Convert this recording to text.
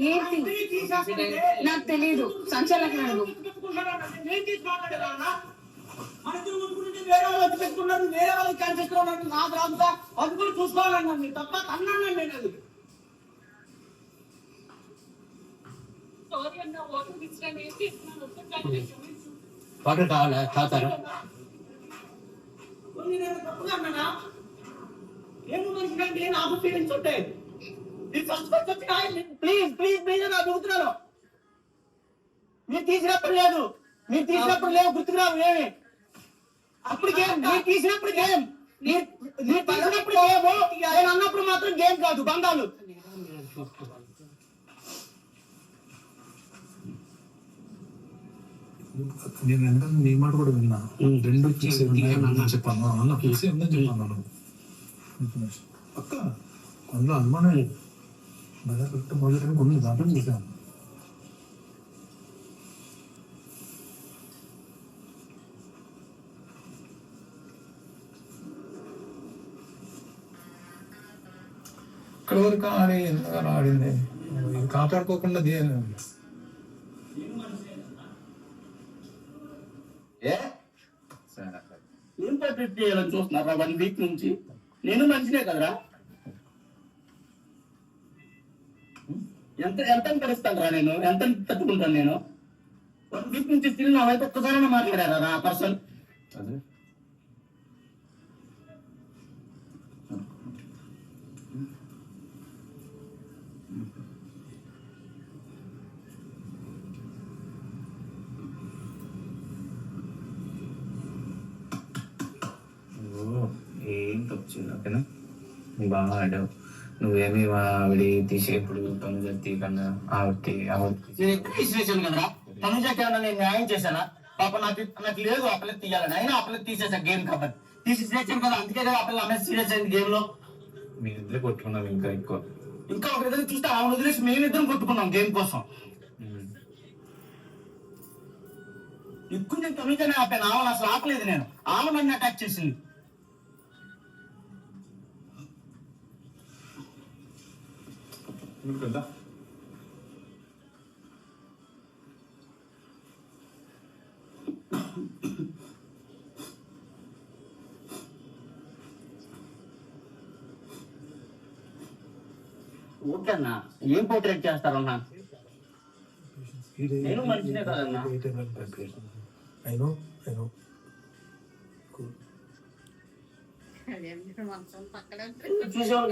ఏంటి నాకు తెలియదు. సంచాలకు అడుగు. వేరే వాళ్ళకి పెట్టుకున్నారు, వేరే వాళ్ళకి కనిపిస్తున్నారు. నాకు రాదుగా, అది కూడా చూసుకోవాలన్నా మీరు తప్ప అన్నాను నేను. అది వాటర్ కావాలా? తాతారా? నేను తప్పుగా అన్నానా? ఏమో మనిషి నాకు ఫీలింగ్స్ ఉంటాయి. ప్లీజ్ ప్లీజ్ ప్లీజ్ అని అడుగుతున్నాను. మీరు తీసినప్పుడు లేదు, మీరు తీసినప్పుడు లేవు, గుర్తుకురావు ఏమి. అప్పుడు గేమ్, మీరు తీసినప్పుడు గేమ్, మీరు తీసినప్పుడు గేమ్, నేను అన్నప్పుడు మాత్రం గేమ్ కాదు, బంధాలు. నేను ఎంత నీ మాట కూడా విన్నా. రెండు చెప్పాను అన్న చూసి ఉందని చెప్పాను. పక్క అందులో అనుమానం మొదటి మొదటి కొన్ని దాంట్లో చూసాను. ఇక్కడ వరకు ఆడి ఎంతగానో ఆడింది, కాపాడుకోకుండా ఏం పర్ఫెక్ట్ చేయాలని చూస్తున్నారా 1 వీక్ నుంచి? నేను మంచిదే కదరా. ఎంత ఎంత భరిస్తాను రా నేను, ఎంత తట్టుకుంటాను నేను? 1 వీక్ నుంచి స్టిల్ నా వైపు ఒక్కసారైనా మాట్లాడారా ఆ పర్సన్? ఏం తప్పు ఓకేనా? బాగా ఆడావు. నువ్వేమి ఆవిడ తీసేప్పుడు తనుజ కన్నా తీసేసాను కదరా. తనుజకి ఏమన్నా నేను న్యాయం చేశానా? పాప నాకు లేదు ఆ పిల్లలు తీయాలని, అయినా ఆ పిల్లలు తీసేసా గేమ్ కాబట్టి తీసేసాను కదా. అందుకే కదా ఆ పిల్లలు అమ్మాయి సీరియస్ అయింది గేమ్ లో. మీరిద్దరే కొట్టుకున్నాం ఇంకా ఎక్కువ. ఇంకా ఒక విధంగా చూస్తే ఆమె వదిలేసి మేమిద్దరం కొట్టుకున్నాం గేమ్ కోసం. ఎక్కువ నేను తనుజనే ఆపాను, ఆమెను అసలు ఆపలేదు నేను. ఆమె నన్ను అటాక్ చేసింది. ఓకే అన్నా, ఏం పోర్ట్రేట్ చేస్తారన్నా? నేను మంచిదే కదన్నా. చూసే